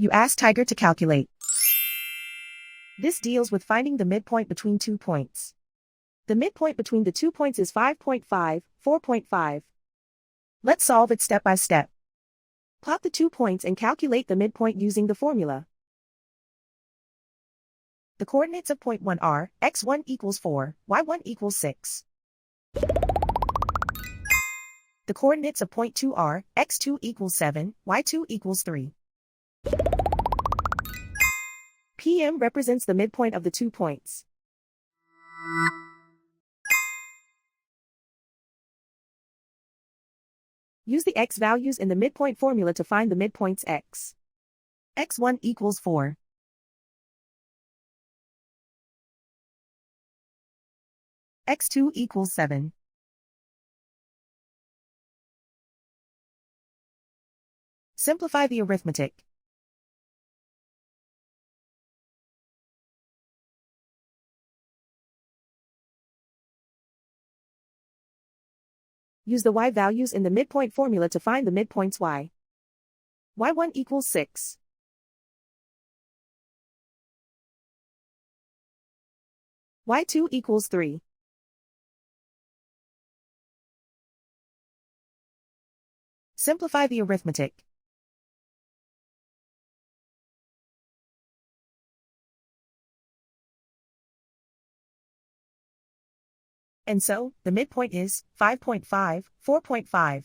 You ask Tiger to calculate. This deals with finding the midpoint between 2 points. The midpoint between the 2 points is 5.5, 4.5. Let's solve it step by step. Plot the 2 points and calculate the midpoint using the formula. The coordinates of point 1 are x1 equals 4, y1 equals 6. The coordinates of point 2 are x2 equals 7, y2 equals 3. PM represents the midpoint of the 2 points. Use the x values in the midpoint formula to find the midpoints x. x1 equals 4. x2 equals 7. Simplify the arithmetic. Use the y values in the midpoint formula to find the midpoints y. y1 equals 6. y2 equals 3. Simplify the arithmetic. And so, the midpoint is 5.5, 4.5.